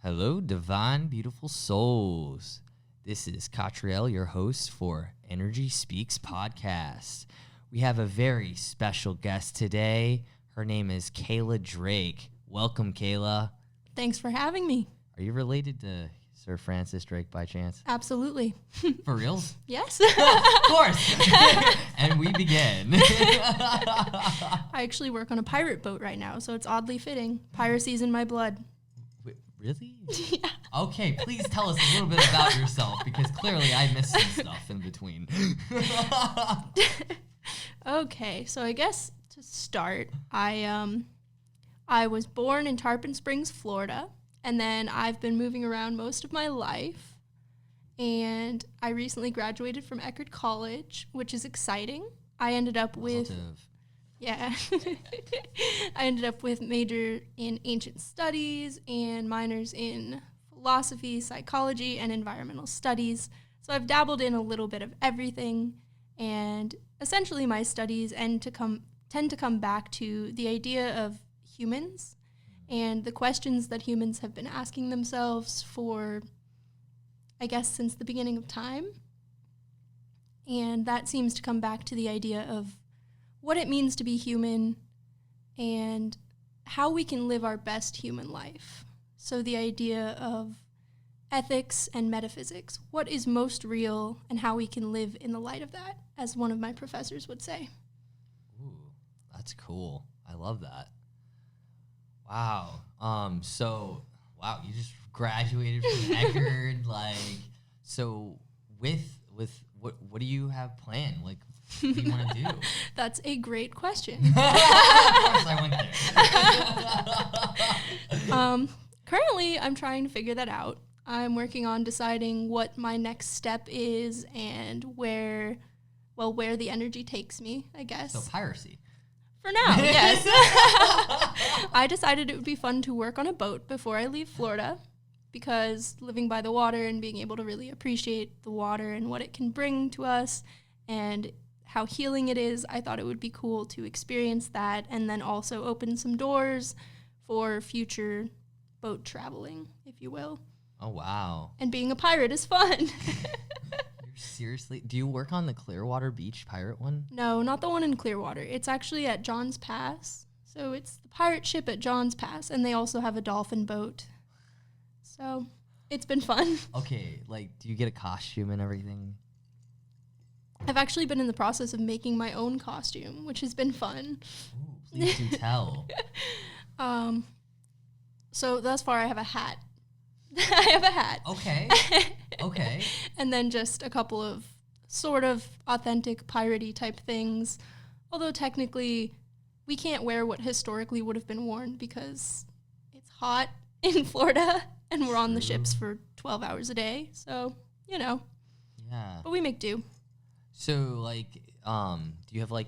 Hello, divine, beautiful souls. This is Catriel, your host for Energy Speaks Podcast. We have a very special guest today. Her name is Kayla Drake. Welcome, Kayla. Thanks for having me. Are you related to Sir Francis Drake by chance? Absolutely. For reals? Yes. Of course. And we begin. I actually work on a pirate boat right now, so it's oddly fitting. Piracy's in my blood. Wait, really? Yeah. Okay, please tell us a little bit about yourself, because clearly I missed some stuff in between. Okay, so I guess to start, I was born in Tarpon Springs, Florida, and then I've been moving around most of my life. And I recently graduated from Eckerd College, which is exciting. I ended up with I ended up with major in ancient studies and minors in philosophy, psychology, and environmental studies. So I've dabbled in a little bit of everything, and essentially my studies tend to come back to the idea of humans and the questions that humans have been asking themselves for, I guess, since the beginning of time. And that seems to come back to the idea of what it means to be human and how we can live our best human life. So the idea of ethics and metaphysics, what is most real and how we can live in the light of that, as one of my professors would say. Ooh, that's cool. I love that. Wow. You just graduated from Eckerd, so with what do you have planned? Like, what do you want to do? That's a great question. Of course I went there. Currently, I'm trying to figure that out. I'm working on deciding what my next step is and where the energy takes me, I guess. So piracy. For now, yes. I decided it would be fun to work on a boat before I leave Florida, because living by the water and being able to really appreciate the water and what it can bring to us and how healing it is, I thought it would be cool to experience that and then also open some doors for future boat traveling, if you will. Oh, wow. And being a pirate is fun. Seriously? Do you work on the Clearwater Beach pirate one? No, not the one in Clearwater. It's actually at John's Pass. So it's the pirate ship at John's Pass, and they also have a dolphin boat. So it's been fun. Okay, do you get a costume and everything? I've actually been in the process of making my own costume, which has been fun. Ooh, please do tell. So thus far I have a hat. I have a hat. Okay. And then just a couple of sort of authentic piratey type things. Although technically we can't wear what historically would have been worn because it's hot in Florida and we're on the ships for 12 hours a day. So, Yeah. But we make do. So, do you have a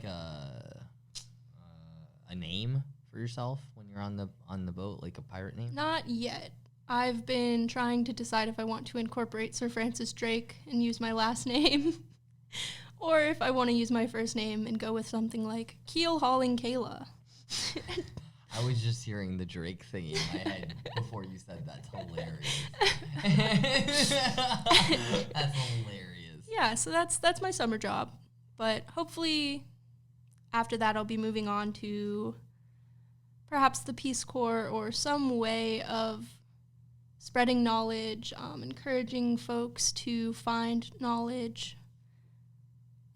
name for yourself when you're on the boat, like a pirate name? Not yet. I've been trying to decide if I want to incorporate Sir Francis Drake and use my last name, or if I want to use my first name and go with something like Keel Hauling Kayla. I was just hearing the Drake thing in my head before you said that's hilarious. That's hilarious. Yeah, so that's my summer job. But hopefully after that I'll be moving on to perhaps the Peace Corps or some way of spreading knowledge, encouraging folks to find knowledge,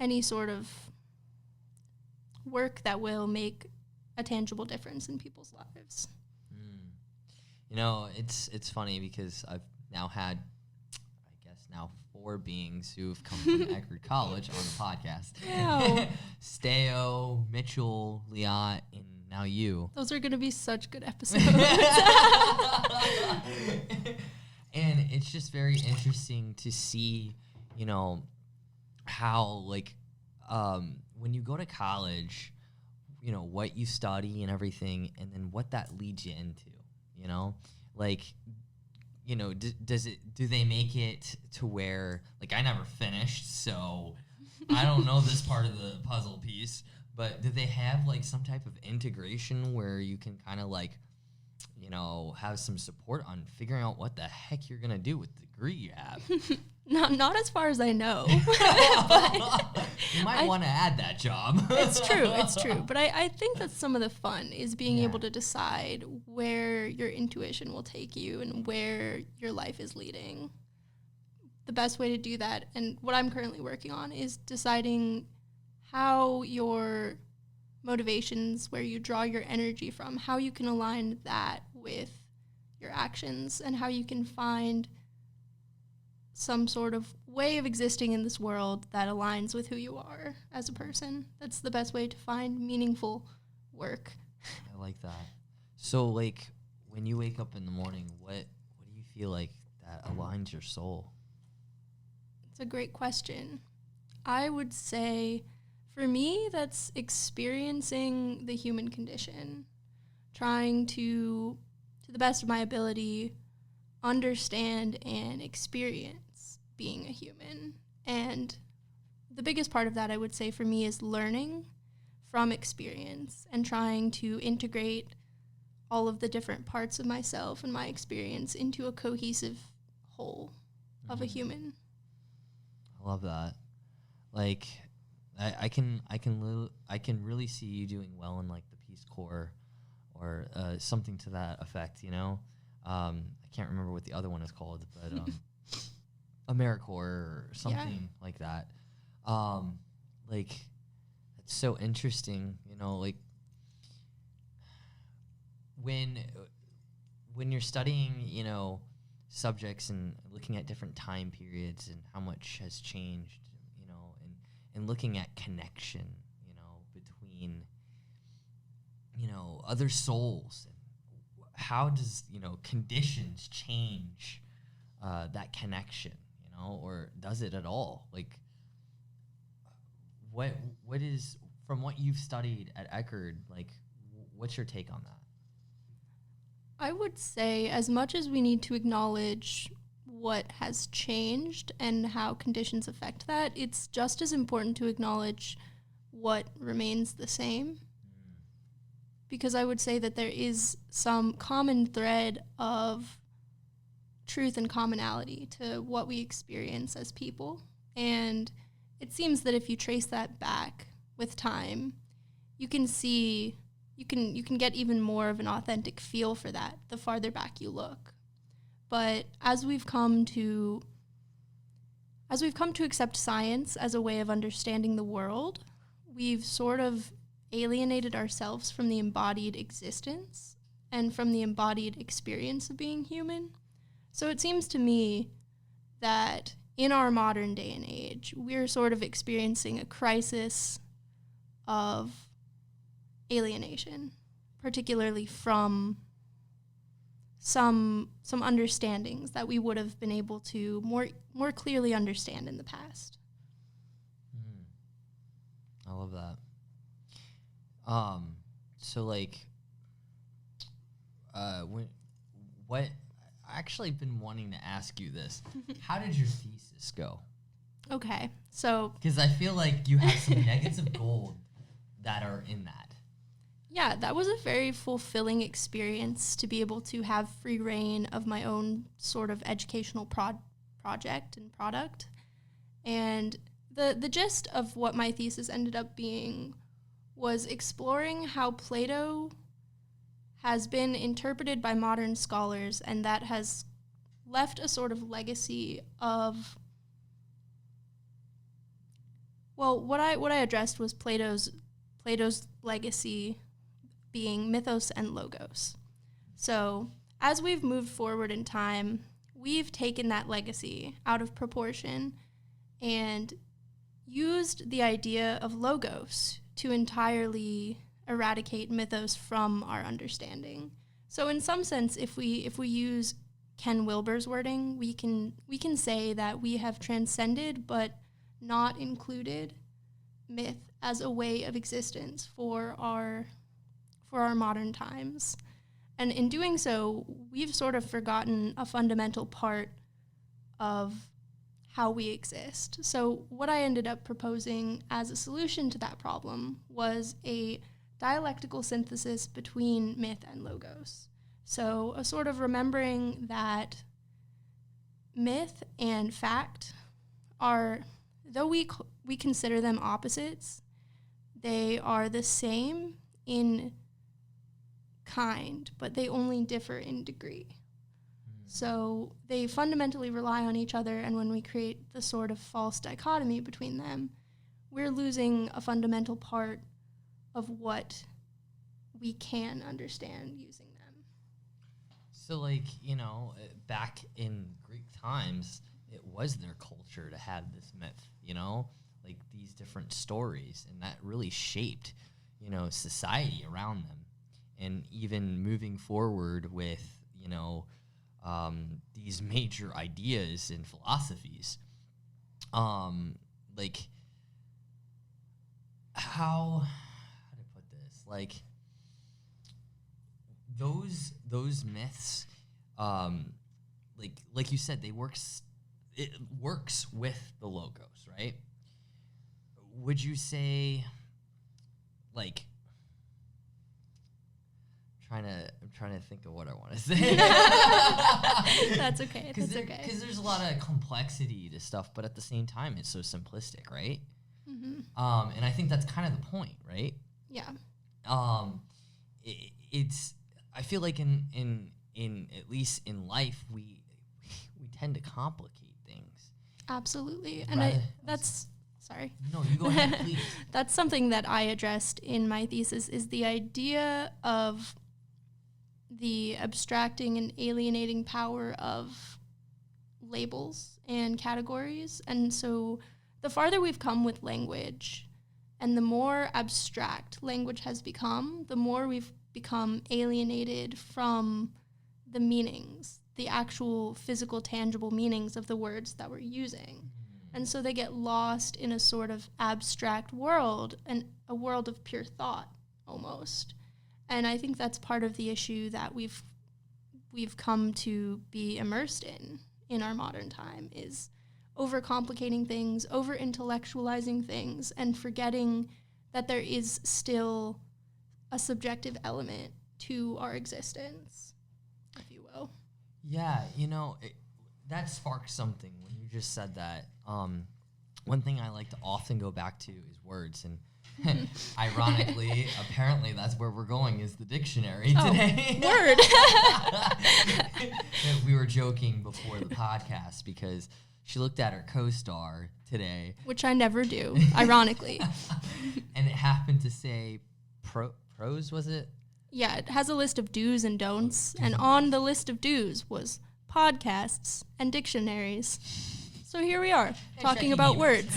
any sort of work that will make a tangible difference in people's lives. It's funny because I've now had, 4 beings who've come from Eckerd College on the podcast. Wow. Steo, Mitchell, Liat, and now you. Those are going to be such good episodes. And it's just very interesting to see, how, when you go to college, what you study and everything, and then what that leads you into, do they make it to where, I never finished, so I don't know this part of the puzzle piece, but do they have, some type of integration where you can kind of, have some support on figuring out what the heck you're gonna do with the degree you have. Not as far as I know. You might want to add that job. It's true. But I think that's some of the fun, is being able to decide where your intuition will take you and where your life is leading. The best way to do that, and what I'm currently working on, is deciding how your motivations, where you draw your energy from, how you can align that with your actions, and how you can find some sort of way of existing in this world that aligns with who you are as a person. That's the best way to find meaningful work. I like that. So, like, when you wake up in the morning, what do you feel like that aligns your soul? It's a great question. I would say, for me, that's experiencing the human condition, trying to the best of my ability, understand and experience being a human. And the biggest part of that, I would say, for me, is learning from experience and trying to integrate all of the different parts of myself and my experience into a cohesive whole of a human. I love that. Like, I can really see you doing well in, like, the Peace Corps or something to that effect, I can't remember what the other one is called, but AmeriCorps or something like that. Like, it's so interesting, like, when you're studying, subjects and looking at different time periods and how much has changed, and looking at connection, between, other souls. How does, conditions change that connection, or does it at all? Like, what is, from what you've studied at Eckerd, like, what's your take on that? I would say, as much as we need to acknowledge what has changed and how conditions affect that, it's just as important to acknowledge what remains the same. Because I would say that there is some common thread of truth and commonality to what we experience as people. And it seems that if you trace that back with time, you can see, you can get even more of an authentic feel for that the farther back you look. But as we've come to accept science as a way of understanding the world, we've sort of alienated ourselves from the embodied existence and from the embodied experience of being human. So it seems to me that in our modern day and age, we're sort of experiencing a crisis of alienation, particularly from some understandings that we would have been able to more clearly understand in the past. I love that. So, like, I actually been wanting to ask you this. How did your thesis go? Okay, so... Because I feel like you have some nuggets of gold that are in that. Yeah, that was a very fulfilling experience to be able to have free reign of my own sort of educational project and product. And the gist of what my thesis ended up being was exploring how Plato has been interpreted by modern scholars, and that has left a sort of legacy of, well, what I addressed was Plato's legacy being mythos and logos. So as we've moved forward in time, we've taken that legacy out of proportion and used the idea of logos to entirely eradicate mythos from our understanding. So in some sense, if we use Ken Wilber's wording, we can say that we have transcended but not included myth as a way of existence for our modern times. And in doing so, we've sort of forgotten a fundamental part of how we exist. So what I ended up proposing as a solution to that problem was a dialectical synthesis between myth and logos. So a sort of remembering that myth and fact are, though we consider them opposites, they are the same in kind, but they only differ in degree. So they fundamentally rely on each other, and when we create the sort of false dichotomy between them, we're losing a fundamental part of what we can understand using them. So, like, you know, back in Greek times, it was their culture to have this myth, you know, like these different stories, and that really shaped, you know, society around them. And even moving forward with, you know, these major ideas and philosophies, like, how to put this, like, those myths, like you said, it works with the logos, right? Would you say, like, I'm trying to think of what I want to say. That's okay. That's okay. Because there's a lot of complexity to stuff, but at the same time, it's so simplistic, right? Mm-hmm. And I think that's kind of the point, right? Yeah. It's I feel like in at least in life we tend to complicate things. Absolutely, and sorry. No, you go ahead, please. That's something that I addressed in my thesis, is the idea of the abstracting and alienating power of labels and categories. And so the farther we've come with language and the more abstract language has become, the more we've become alienated from the meanings, the actual physical, tangible meanings of the words that we're using. And so they get lost in a sort of abstract world, and a world of pure thought, almost. And I think that's part of the issue that we've come to be immersed in our modern time, is overcomplicating things, over-intellectualizing things, and forgetting that there is still a subjective element to our existence, if you will. Yeah, you know, that sparks something when you just said that. One thing I like to often go back to is words, and ironically, apparently that's where we're going, is the dictionary today. Word. We were joking before the podcast because she looked at her co-star today. Which I never do, ironically. And it happened to say prose, was it? Yeah, it has a list of do's and don'ts, and on the list of do's was podcasts and dictionaries. So here we are, talking about words.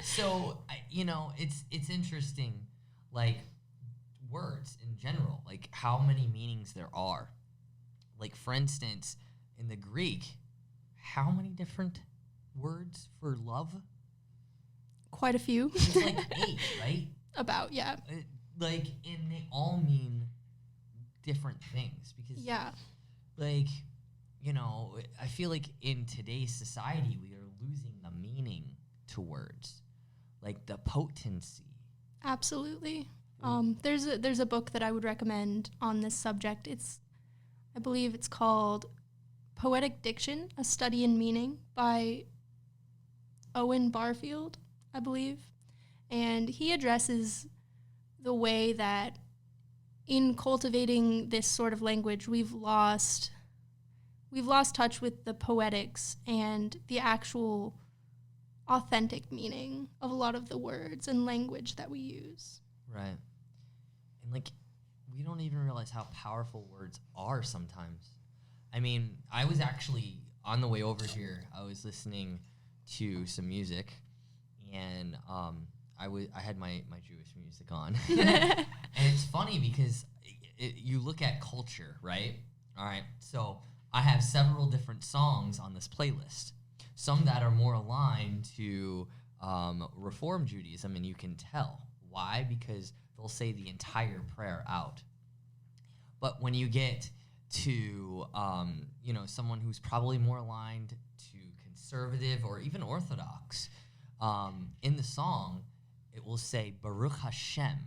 So, you know, it's interesting, like, words in general, like how many meanings there are. Like, for instance, in the Greek, how many different words for love? Quite a few. It's like 8, right? About, yeah. And they all mean different things, because, yeah, like, you know, I feel like in today's society, we are losing the meaning to words, like the potency. Absolutely. There's a book that I would recommend on this subject. I believe it's called Poetic Diction, A Study in Meaning, by Owen Barfield, I believe. And he addresses the way that in cultivating this sort of language, we've lost touch with the poetics and the actual authentic meaning of a lot of the words and language that we use. Right. And, like, we don't even realize how powerful words are sometimes. I mean, I was actually, on the way over here, I was listening to some music, and I had my Jewish music on. And it's funny because you look at culture, right? All right, so I have several different songs on this playlist. Some that are more aligned to Reform Judaism, and you can tell. Why? Because they'll say the entire prayer out. But when you get to, someone who's probably more aligned to conservative or even Orthodox, in the song, it will say Baruch Hashem.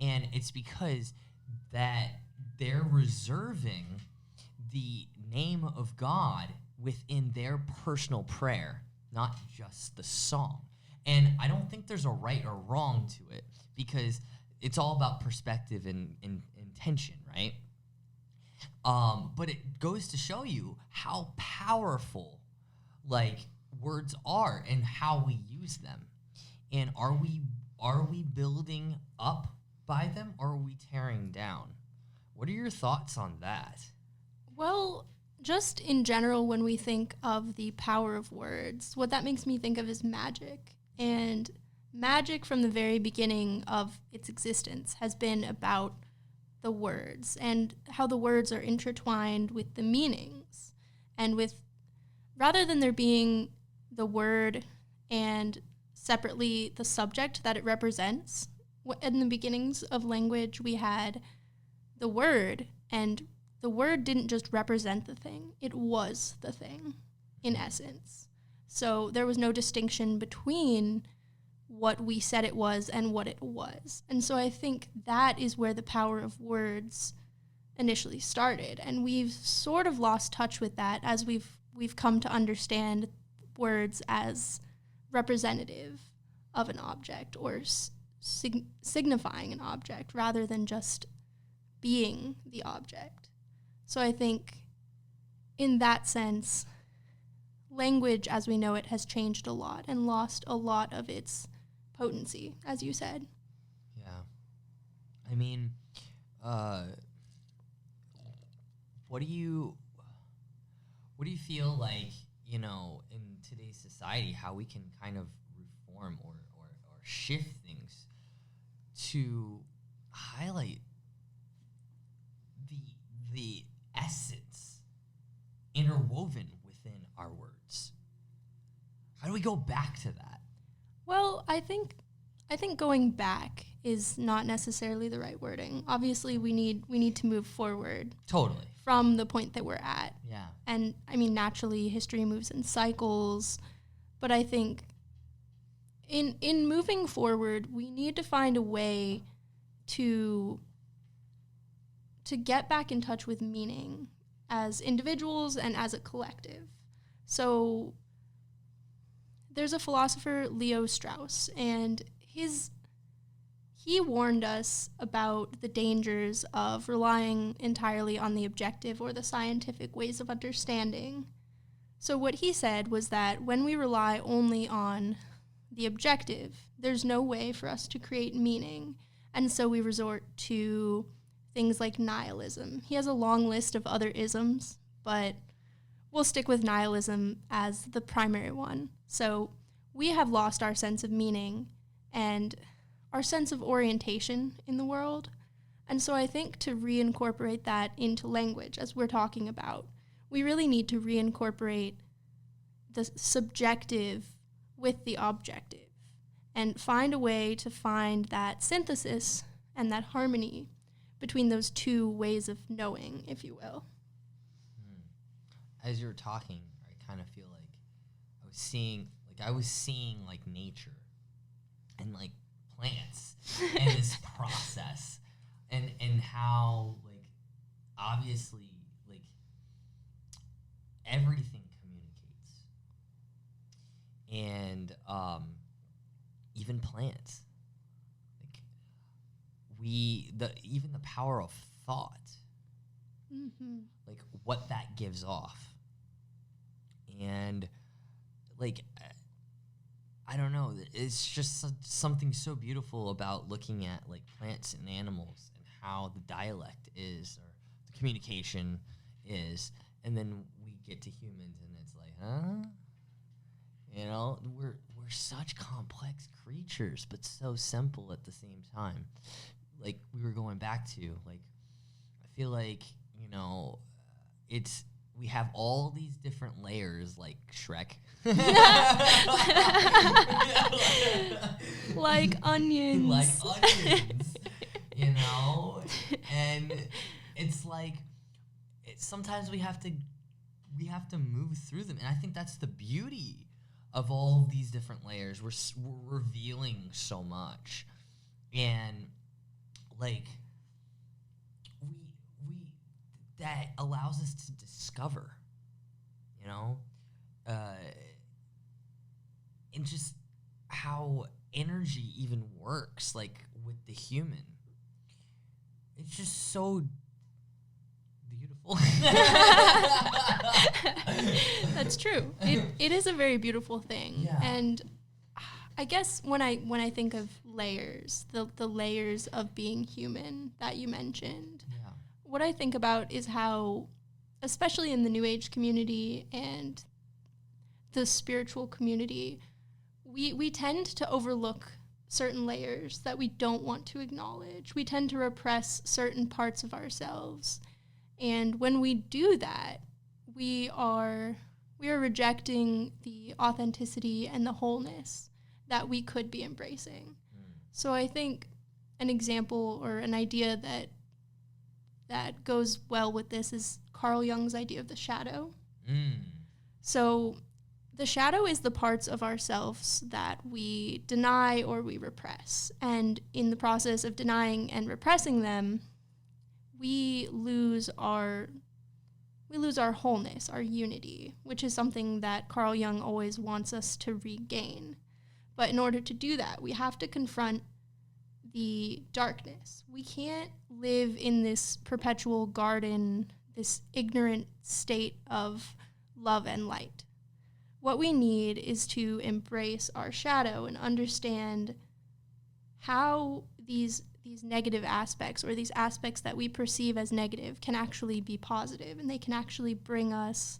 And it's because that they're reserving the name of God within their personal prayer, not just the song. And I don't think there's a right or wrong to it, because it's all about perspective and intention, right? But it goes to show you how powerful, like, words are and how we use them. And are we building up by them, or are we tearing down? What are your thoughts on that? Well, just in general, when we think of the power of words, what that makes me think of is magic. And magic from the very beginning of its existence has been about the words and how the words are intertwined with the meanings. And with, rather than there being the word and separately the subject that it represents, in the beginnings of language, we had the word, and the word didn't just represent the thing, it was the thing, in essence. So there was no distinction between what we said it was and what it was. And so I think that is where the power of words initially started. And we've sort of lost touch with that as we've come to understand words as representative of an object, or signifying an object, rather than just being the object. So I think in that sense, language as we know it has changed a lot and lost a lot of its potency, as you said. Yeah. I mean, what do you feel like, in today's society, how we can kind of reform or shift things to highlight the essence interwoven within our words? How do we go back to that? Well, I think going back is not necessarily the right wording. Obviously, we need to move forward. Totally. From the point that we're at. Yeah. And I mean, naturally, history moves in cycles, but I think in moving forward, we need to find a way to get back in touch with meaning as individuals and as a collective. So there's a philosopher, Leo Strauss, and he warned us about the dangers of relying entirely on the objective or the scientific ways of understanding. So what he said was that when we rely only on the objective, there's no way for us to create meaning, and so we resort to things like nihilism. He has a long list of other isms, but we'll stick with nihilism as the primary one. So we have lost our sense of meaning and our sense of orientation in the world. And so I think to reincorporate that into language, as we're talking about, we really need to reincorporate the subjective with the objective and find a way to find that synthesis and that harmony between those two ways of knowing, if you will. As you're talking, I kind of feel like I was seeing like nature and like plants and this process and how, like, obviously, like, everything communicates, and even plants, like, even the power of thought, like what that gives off. And like, I don't know, it's just something so beautiful about looking at like plants and animals and how the dialect is, or the communication is, and then we get to humans and it's like, we're such complex creatures, but so simple at the same time. Like we were going back to, like, I feel like, we have all these different layers, like Shrek. Like onions. Like onions, And it's like, sometimes we have to move through them. And I think that's the beauty of all of these different layers. We're revealing so much. And like, that allows us to discover, you know, and just how energy even works, like with the human. It's just so beautiful. That's true. It is a very beautiful thing. Yeah. And I guess when I think of layers, the layers of being human that you mentioned, what I think about is how, especially in the New Age community and the spiritual community, we tend to overlook certain layers that we don't want to acknowledge. We tend to repress certain parts of ourselves. And when we do that, we are rejecting the authenticity and the wholeness that we could be embracing. So I think an example or an idea that goes well with this is Carl Jung's idea of the shadow. So the shadow is the parts of ourselves that we deny or we repress. And in the process of denying and repressing them, we lose our wholeness, our unity, which is something that Carl Jung always wants us to regain. But in order to do that, we have to confront the darkness. We can't live in this perpetual garden, this ignorant state of love and light. What we need is to embrace our shadow and understand how these negative aspects, or these aspects that we perceive as negative, can actually be positive, and they can actually bring us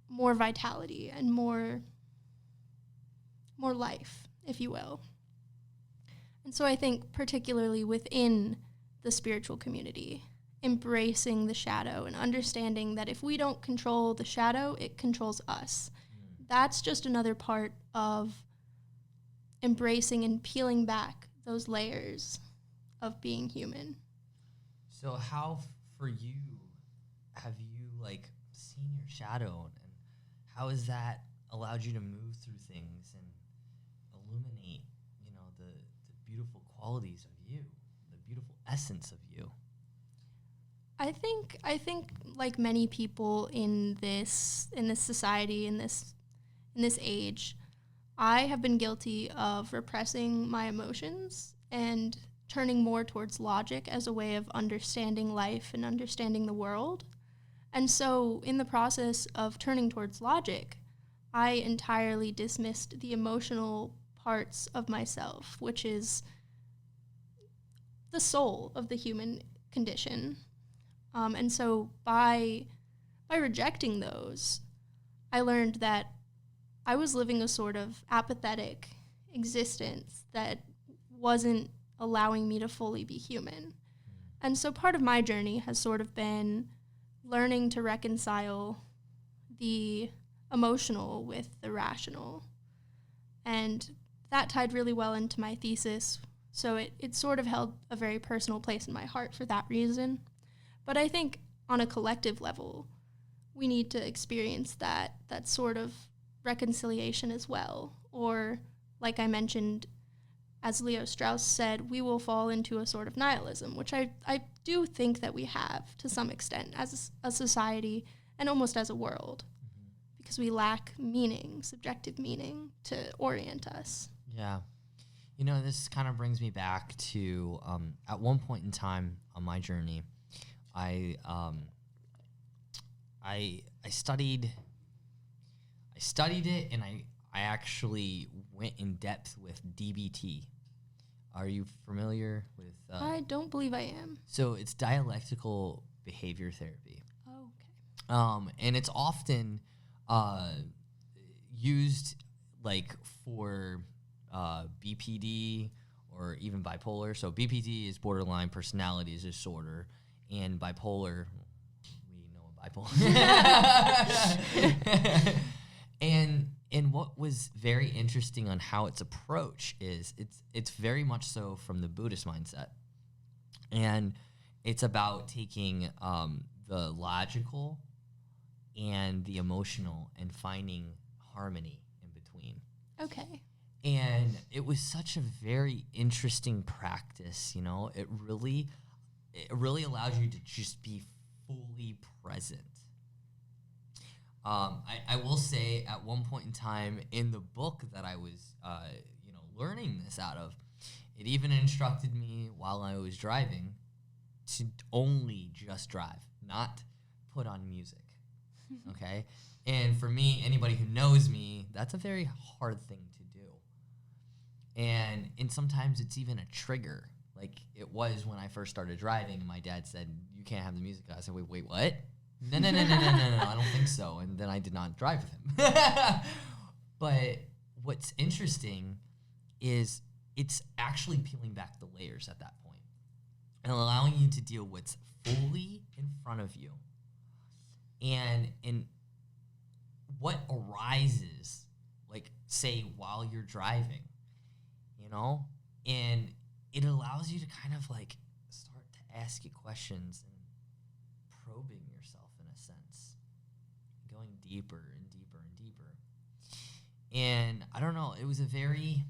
more vitality and more life, if you will. And so I think particularly within the spiritual community, embracing the shadow and understanding that if we don't control the shadow, it controls us. That's just another part of embracing and peeling back those layers of being human. So how, for you, have you, like, seen your shadow, and how has that allowed you to move through things and illuminate, you know, the beautiful qualities of you, the beautiful essence of you? I think like many people in this society, in this age, I have been guilty of repressing my emotions and turning more towards logic as a way of understanding life and understanding the world. And so in the process of turning towards logic, I entirely dismissed the emotional parts of myself, which is the soul of the human condition. And so by rejecting those, I learned that I was living a sort of apathetic existence that wasn't allowing me to fully be human. And so part of my journey has sort of been learning to reconcile the emotional with the rational. And that tied really well into my thesis. So it sort of held a very personal place in my heart for that reason. But I think on a collective level, we need to experience that sort of reconciliation as well. Or, like I mentioned, as Leo Strauss said, we will fall into a sort of nihilism, which I do think that we have to some extent as a society and almost as a world, because we lack meaning, subjective meaning, to orient us. Yeah. You know, this kind of brings me back to at one point in time on my journey, I studied it, and I actually went in depth with DBT. Are you familiar with? I don't believe I am. So it's dialectical behavior therapy. Oh, okay. And it's often used like for BPD or even bipolar. So BPD is borderline personality disorder, and bipolar, we know what bipolar. And what was very interesting on how its approach is, it's very much so from the Buddhist mindset, and it's about taking the logical and the emotional and finding harmony in between. Okay. And it was such a very interesting practice, you know. It it really allows you to just be fully present. I will say at one point in time in the book that I was, learning this out of, it even instructed me while I was driving to only just drive, not put on music, okay? And for me, anybody who knows me, that's a very hard thing to do. And sometimes it's even a trigger. Like it was when I first started driving, my dad said, you can't have the music. I said, wait, what? No, I don't think so. And then I did not drive with him. But what's interesting is it's actually peeling back the layers at that point and allowing you to deal what's fully in front of you. And in what arises, like, say, while you're driving, and it allows you to kind of, like, start to ask you questions and probing yourself in a sense, going deeper and deeper and deeper. And I don't know, it was a very,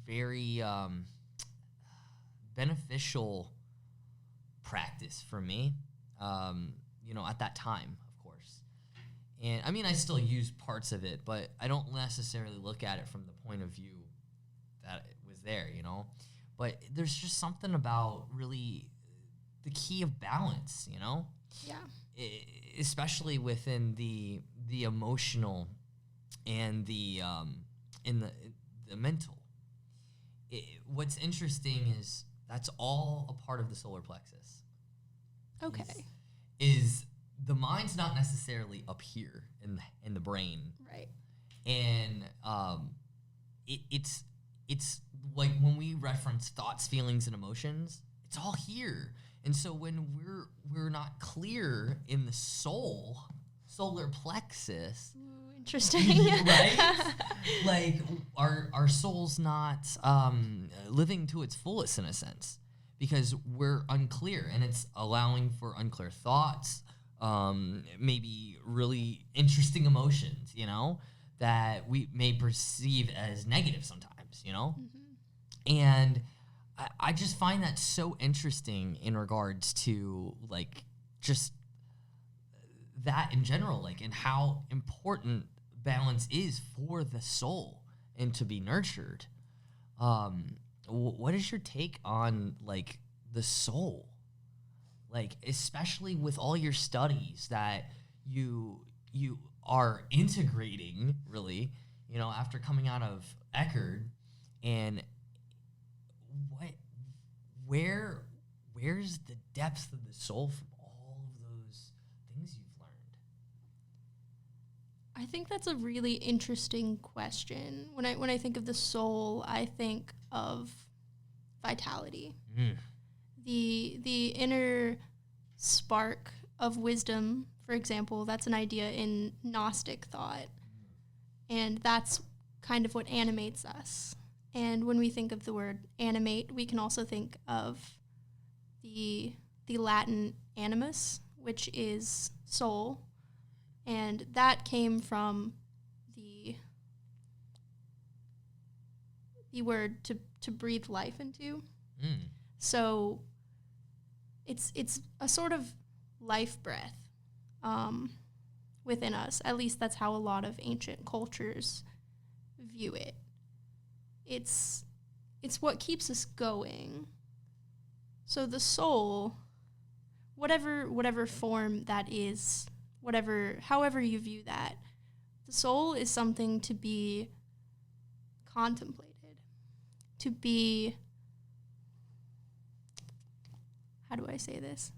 very beneficial practice for me, at that time, of course. And I mean, I still use parts of it, but I don't necessarily look at it from the point of view that it was there, But there's just something about really the key of balance, Yeah. Especially within the emotional and the mental. What's interesting is that's all a part of the solar plexus. Okay. Is the mind's not necessarily up here in the brain, Right? And it's like when we reference thoughts, feelings, and emotions, it's all here. And so when we're not clear in the solar plexus, Ooh, interesting, right? Like our soul's not living to its fullest in a sense because we're unclear, and it's allowing for unclear thoughts, maybe really interesting emotions, that we may perceive as negative sometimes, Mm-hmm. And I just find that so interesting in regards to, like, just that in general, like, and how important balance is for the soul and to be nurtured. What is your take on, like, the soul? Like, especially with all your studies that you are integrating, really, after coming out of Eckerd, and where's the depth of the soul from all of those things you've learned? I think that's a really interesting question. When I think of the soul, I think of vitality. The inner spark of wisdom, for example, that's an idea in Gnostic thought. And that's kind of what animates us. And when we think of the word animate, we can also think of the Latin animus, which is soul. And that came from the word to breathe life into. So it's a sort of life breath within us. At least that's how a lot of ancient cultures view it. It's what keeps us going. So the soul, whatever form that is, however you view that, the soul is something to be contemplated, to be, how do I say this?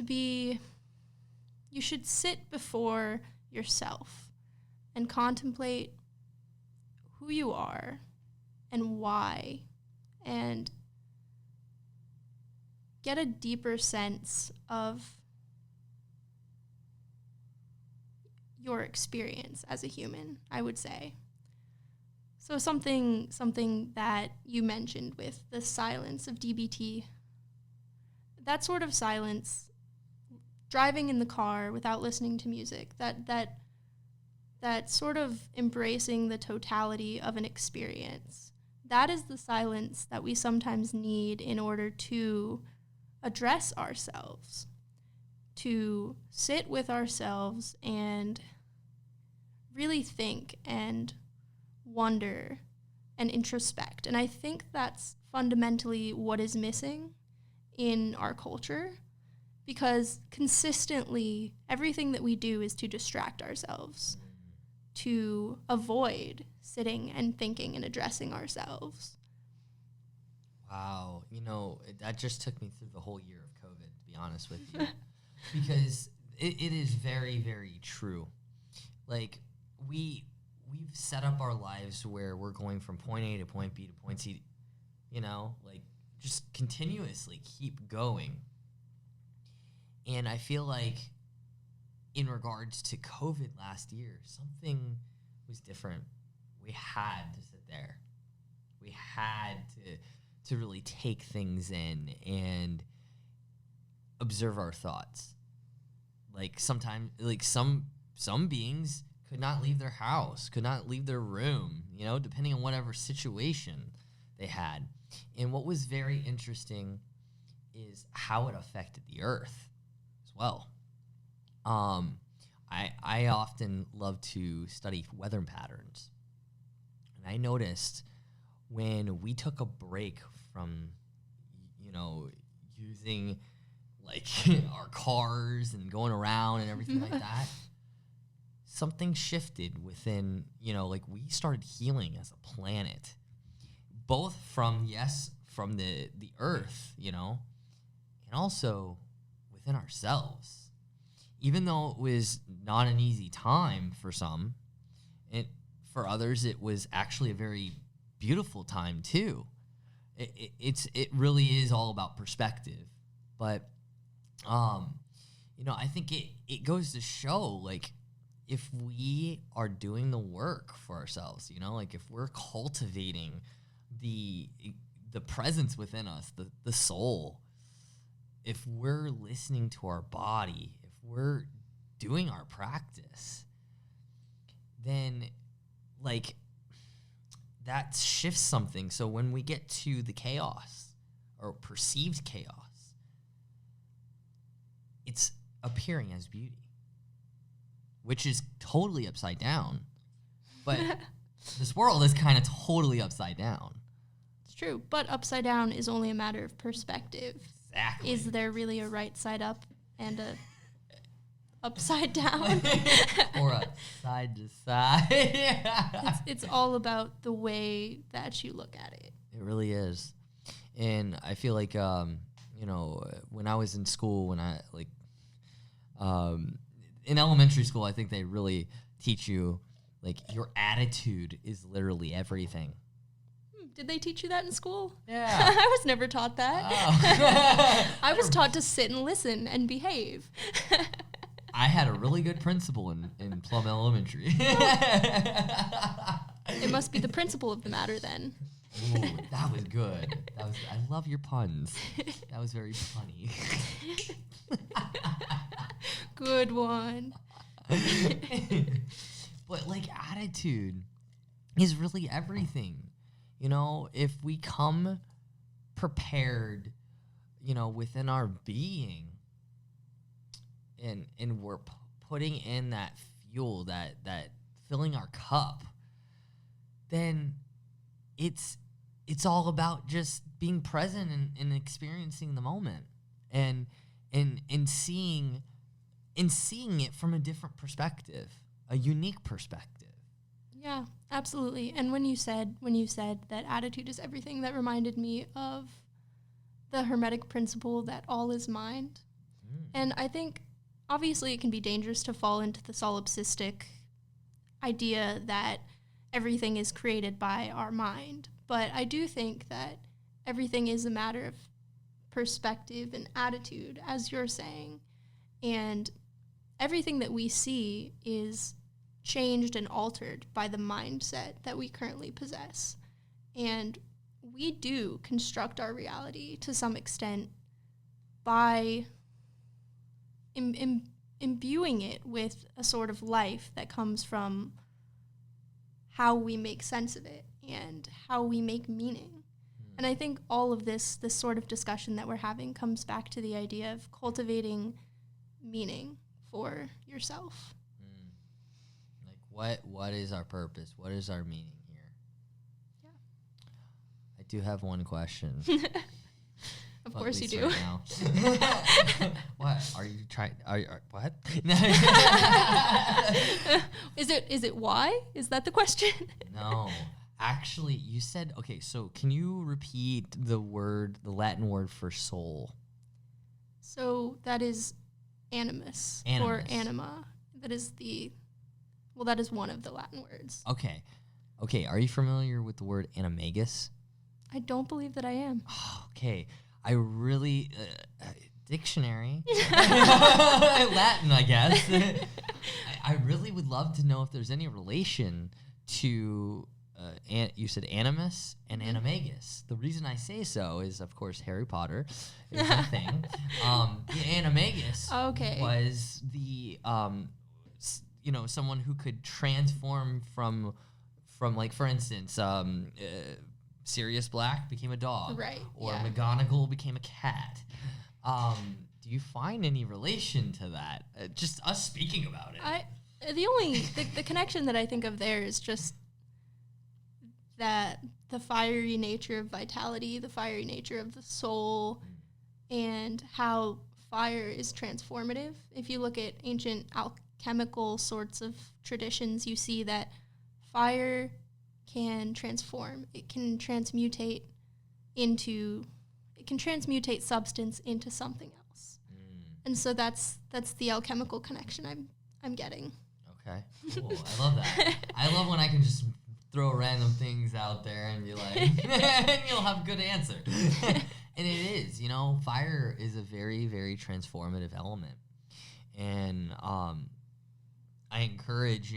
You should sit before yourself and contemplate who you are and why, and get a deeper sense of your experience as a human, I would say. So something that you mentioned with the silence of DBT, that sort of silence, driving in the car without listening to music, that sort of embracing the totality of an experience, that is the silence that we sometimes need in order to address ourselves, to sit with ourselves and really think and wonder and introspect. And I think that's fundamentally what is missing in our culture, because consistently everything that we do is to distract ourselves, to avoid sitting and thinking and addressing ourselves. Wow. That just took me through the whole year of COVID, to be honest with you. Because it is very, very true. Like, we've set up our lives where we're going from point A to point B to point C, like, just continuously keep going. And I feel like in regards to COVID last year, something was different. We had to sit there. We had to really take things in and observe our thoughts. Like, sometimes, like, some beings could not leave their house, could not leave their room, depending on whatever situation they had. And what was very interesting is how it affected the earth as well. I often love to study weather patterns. And I noticed when we took a break from, using, like, our cars and going around and everything like that, something shifted within, like, we started healing as a planet, both from the earth, and also within ourselves. Even though it was not an easy time for some, for others it was actually a very beautiful time too. It really is all about perspective. But I think it goes to show, like, if we are doing the work for ourselves, like, if we're cultivating the presence within us, the soul, if we're listening to our body, if we're doing our practice, then, like, that shifts something. So when we get to the chaos or perceived chaos, it's appearing as beauty, which is totally upside down. But this world is kind of totally upside down. It's true, but upside down is only a matter of perspective. Exactly. Is there really a right side up and a upside down? Or a side to side. It's all about the way that you look at it. It really is. And I feel like, when I was in school, in elementary school, I think they really teach you, like, your attitude is literally everything. Did they teach you that in school? Yeah. I was never taught that. Oh. I was taught to sit and listen and behave. I had a really good principal in Plum Elementary. It must be the principle of the matter then. Ooh, that was good. I love your puns. That was very funny. Good one. But, like, attitude is really everything. If we come prepared, within our being, and we're putting in that fuel, that filling our cup, then it's all about just being present and experiencing the moment and seeing it from a different perspective, a unique perspective. Yeah, absolutely. And when you said that attitude is everything, that reminded me of the Hermetic principle that all is mind. And I think obviously it can be dangerous to fall into the solipsistic idea that everything is created by our mind. But I do think that everything is a matter of perspective and attitude, as you're saying. And everything that we see is changed and altered by the mindset that we currently possess. And we do construct our reality to some extent by imbuing it with a sort of life that comes from how we make sense of it and how we make meaning. And I think all of this sort of discussion that we're having comes back to the idea of cultivating meaning for yourself. Like what is our purpose? What is our meaning here? Yeah. I do have one question. Of course you do. Right what? Are you trying what? Is it why? Is that the question? No. Actually, you said, okay, so can you repeat the Latin word for soul? So that is animus. Or anima. That is one of the Latin words. Okay. Okay, are you familiar with the word animagus? I don't believe that I am. Okay. I really, dictionary, Latin, I guess. I really would love to know if there's any relation to, you said animus and animagus. The reason I say so is, of course, Harry Potter is a thing. The animagus was the, someone who could transform from like, for instance, Sirius Black became a dog. Right. Or McGonagall became a cat. Do you find any relation to that? Just us speaking about it. The connection that I think of there is just that the fiery nature of vitality, the fiery nature of the soul, and how fire is transformative. If you look at ancient alchemical sorts of traditions, you see that fire can transform. It can transmutate substance into something else. And so that's the alchemical connection I'm getting. Okay, cool. I love that. I love when I can just throw random things out there and be like, and you'll have a good answer. And it is, fire is a very, very transformative element. And I encourage,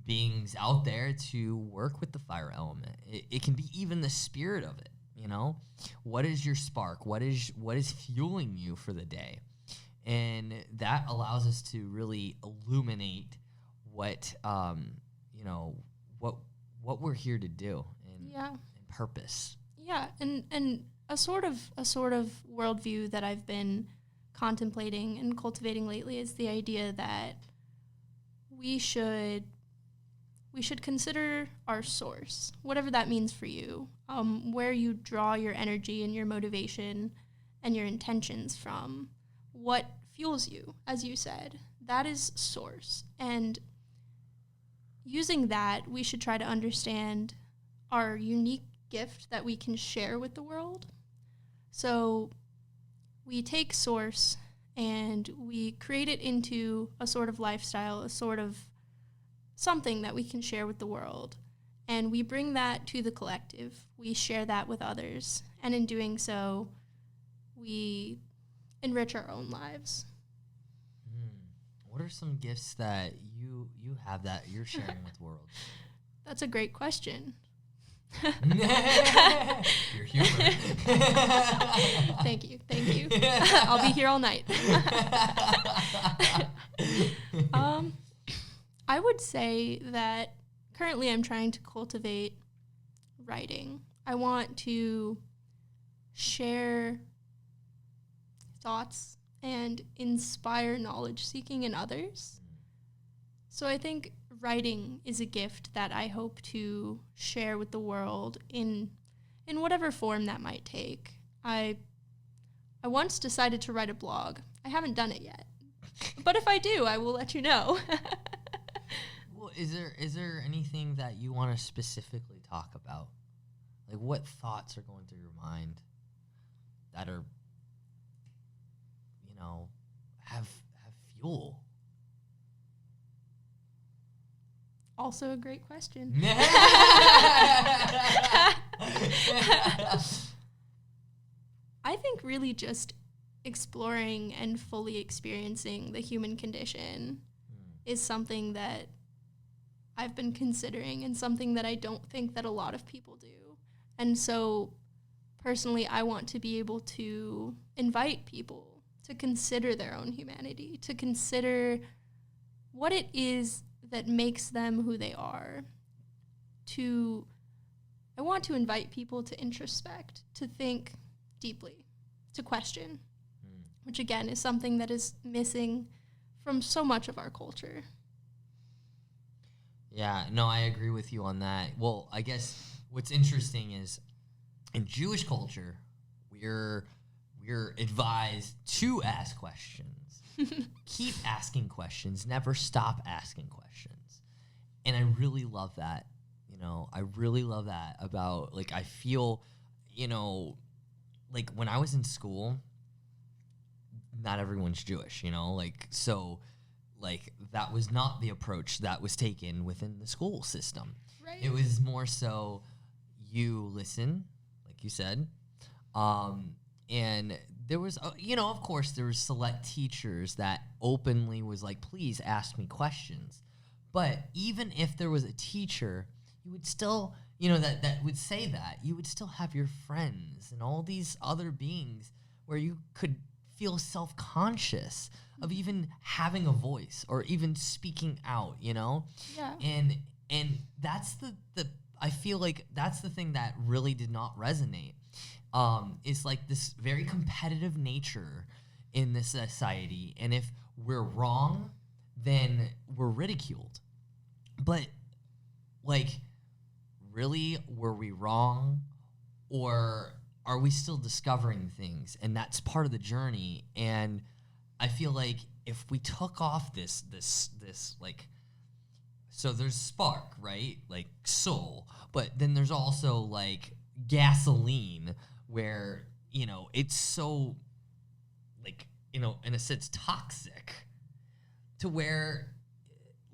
beings out there to work with the fire element. It can be even the spirit of it, What is your spark? What is fueling you for the day? And that allows us to really illuminate what what we're here to do and purpose. Yeah, and a sort of worldview that I've been contemplating and cultivating lately is the idea that we should consider our source, whatever that means for you, where you draw your energy and your motivation and your intentions from, what fuels you, as you said. That is source. And using that, we should try to understand our unique gift that we can share with the world. So we take source and we create it into a sort of lifestyle, a sort of something that we can share with the world. And we bring that to the collective. We share that with others. And in doing so, we enrich our own lives. What are some gifts that you have that you're sharing with the world? That's a great question. Your humor. Thank you. I'll be here all night. I would say that currently I'm trying to cultivate writing. I want to share thoughts and inspire knowledge seeking in others. So I think writing is a gift that I hope to share with the world in whatever form that might take. I once decided to write a blog. I haven't done it yet. But if I do, I will let you know. Well, is there anything that you want to specifically talk about? Like, what thoughts are going through your mind that are, have fuel? Also a great question. I think really just exploring and fully experiencing the human condition is something that I've been considering and something that I don't think that a lot of people do. And so personally, I want to be able to invite people to consider their own humanity, to consider what it is that makes them who they are, to I want to invite people to introspect, to think deeply, to question, which again is something that is missing from so much of our culture. Yeah, no, I agree with you on that. Well, I guess what's interesting is in Jewish culture, we're advised to ask questions. Keep asking questions, never stop asking questions. And I really love that. I really love that about, like, I feel, like when I was in school, not everyone's Jewish, so like that was not the approach that was taken within the school system. Right. It was more so you listen, like you said, and there was, of course, there was select teachers that openly was like, please ask me questions. But even if there was a teacher, you would still, that would say that, you would still have your friends and all these other beings where you could feel self-conscious of even having a voice or even speaking out, Yeah. And that's the I feel like that's the thing that really did not resonate. It's like this very competitive nature in this society, and if we're wrong, then we're ridiculed. But, like, really, were we wrong, or are we still discovering things? And that's part of the journey. And I feel like if we took off this like, so there's spark, right? Like soul, but then there's also like gasoline, where it's so, like, in a sense, toxic, to where,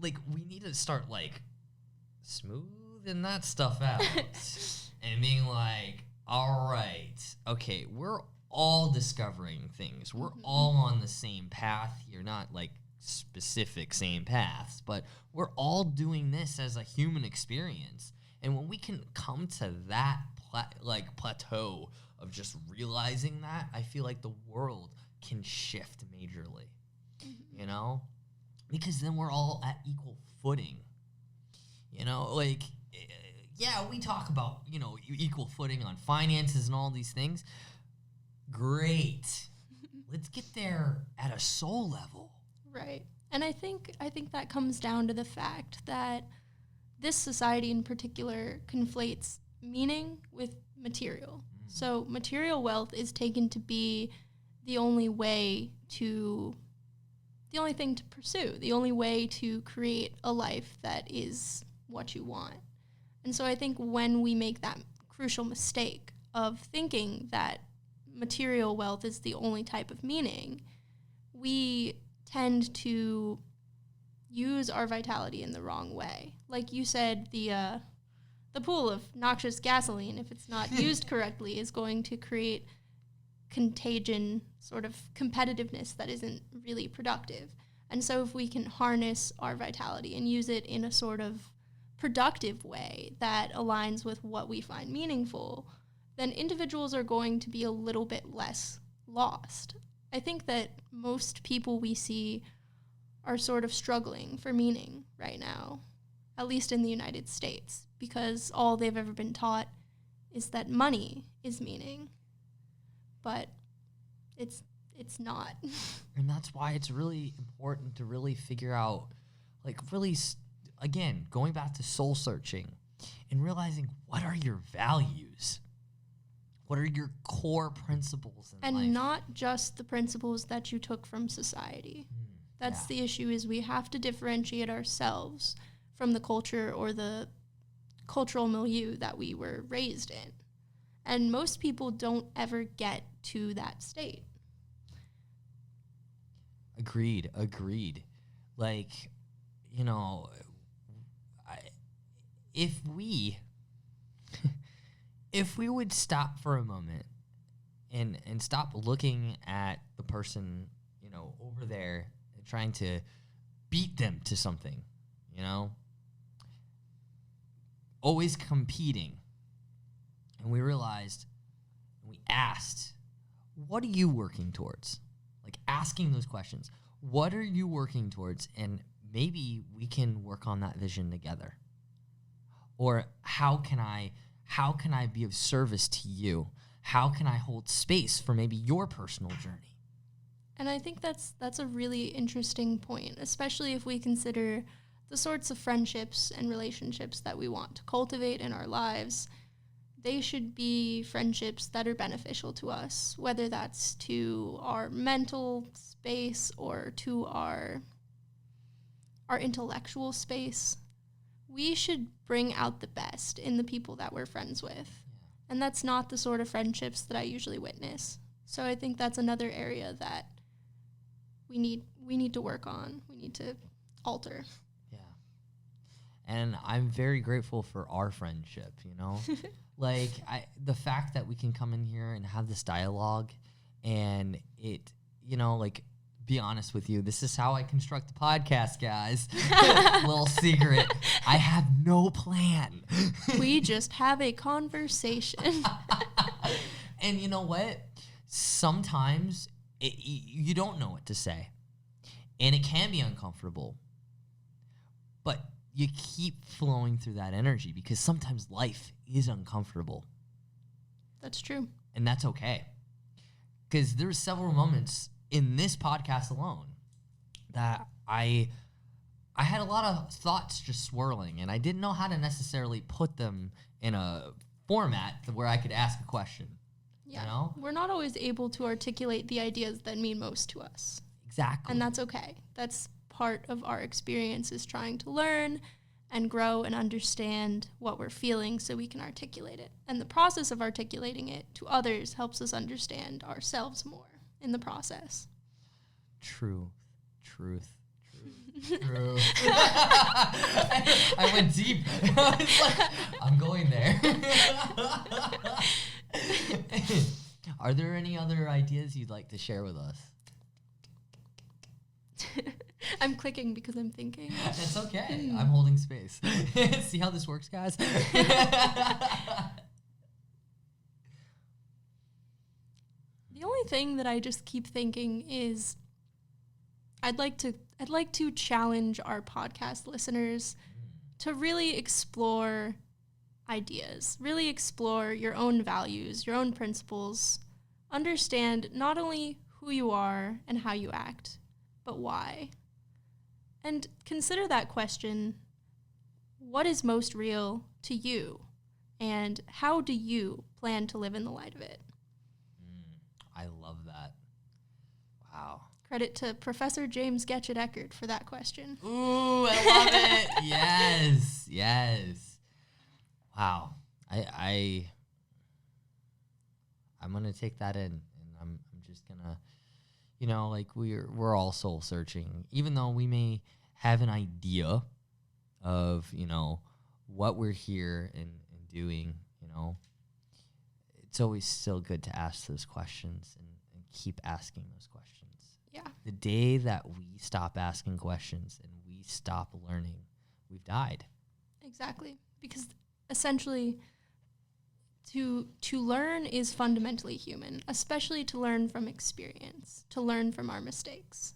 like, we need to start like smoothing that stuff out and being like, all right, okay, we're all discovering things. We're all on the same path here, not like specific same paths, but we're all doing this as a human experience. And when we can come to that plateau of just realizing that, I feel like the world can shift majorly, because then we're all at equal footing, like, yeah, we talk about, equal footing on finances and all these things. Great. Let's get there at a soul level. Right. And I think that comes down to the fact that this society in particular conflates meaning with material. So material wealth is taken to be the only thing to pursue, the only way to create a life that is what you want. And so I think when we make that crucial mistake of thinking that material wealth is the only type of meaning, we tend to use our vitality in the wrong way. Like you said, the pool of noxious gasoline, if it's not used correctly, is going to create contagion, sort of competitiveness that isn't really productive. And so if we can harness our vitality and use it in a sort of productive way that aligns with what we find meaningful, then individuals are going to be a little bit less lost. I think that most people we see are sort of struggling for meaning right now, at least in the United States, because all they've ever been taught is that money is meaning, but it's not. And that's why it's really important to really figure out, like, really, again, going back to soul searching and realizing, what are your values? What are your core principles in life? And not just the principles that you took from society. That's the issue, is we have to differentiate ourselves from the culture or the cultural milieu that we were raised in. And most people don't ever get to that state. Agreed. Like, if we would stop for a moment and stop looking at the person, over there and trying to beat them to something, always competing. And we realized, we asked, what are you working towards? Like, asking those questions. What are you working towards? And maybe we can work on that vision together. Or how can I how can I be of service to you? How can I hold space for maybe your personal journey? And I think that's a really interesting point, especially if we consider the sorts of friendships and relationships that we want to cultivate in our lives. They should be friendships that are beneficial to us, whether that's to our mental space or to our intellectual space. We should bring out the best in the people that we're friends with. And that's not the sort of friendships that I usually witness. So I think that's another area that we need to work on. We need to alter. Yeah. And I'm very grateful for our friendship, you know? Like, the fact that we can come in here and have this dialogue and it, you know, like, be honest with you, this is how I construct the podcast, guys. Little secret. I have no plan. We just have a conversation. And you know what? Sometimes you don't know what to say. And it can be uncomfortable. But you keep flowing through that energy because sometimes life is uncomfortable. That's true. And that's okay. Because there's several moments in this podcast alone that I had a lot of thoughts just swirling, and I didn't know how to necessarily put them in a format where I could ask a question. Yeah. You know? We're not always able to articulate the ideas that mean most to us. Exactly. And that's okay. That's part of our experience, is trying to learn and grow and understand what we're feeling so we can articulate it. And the process of articulating it to others helps us understand ourselves more in the process. Truth. I went deep. I was like, I'm going there. Are there any other ideas you'd like to share with us? I'm clicking because I'm thinking. It's okay. I'm holding space. See how this works, guys? The only thing that I just keep thinking is I'd like to challenge our podcast listeners to really explore ideas, really explore your own values, your own principles, understand not only who you are and how you act, but why. And consider that question, what is most real to you? And how do you plan to live in the light of it? I love that. Wow. Credit to Professor James Getch at Eckerd for that question. Ooh, I love it. Yes. Wow. I'm gonna take that in, and I'm just gonna, you know, like we're all soul searching, even though we may have an idea of, you know, what we're here and doing, you know. It's always still good to ask those questions and keep asking those questions. Yeah. The day that we stop asking questions and we stop learning, we've died. Exactly. Because essentially to learn is fundamentally human, especially to learn from experience, to learn from our mistakes.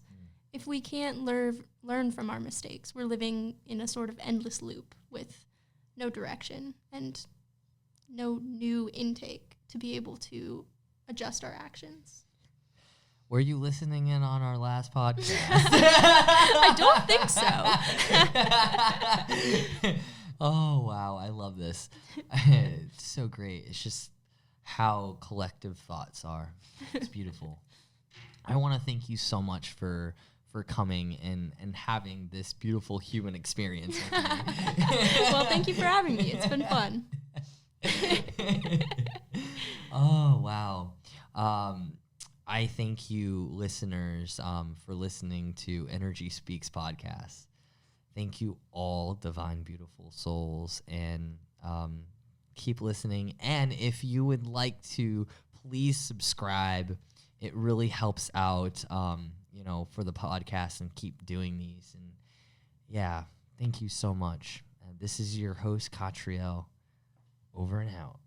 If we can't learn from our mistakes, we're living in a sort of endless loop with no direction and no new intake to be able to adjust our actions. Were you listening in on our last podcast? I don't think so. Oh, wow. I love this. It's so great. It's just how collective thoughts are. It's beautiful. I want to thank you so much for coming and having this beautiful human experience with me. Well, thank you for having me. It's been fun. Oh, wow. I thank you, listeners, for listening to Energy Speaks podcast. Thank you all, divine, beautiful souls, and keep listening. And if you would like to, please subscribe. It really helps out, you know, for the podcast and keep doing these. And yeah, thank you so much. This is your host, Catriel, over and out.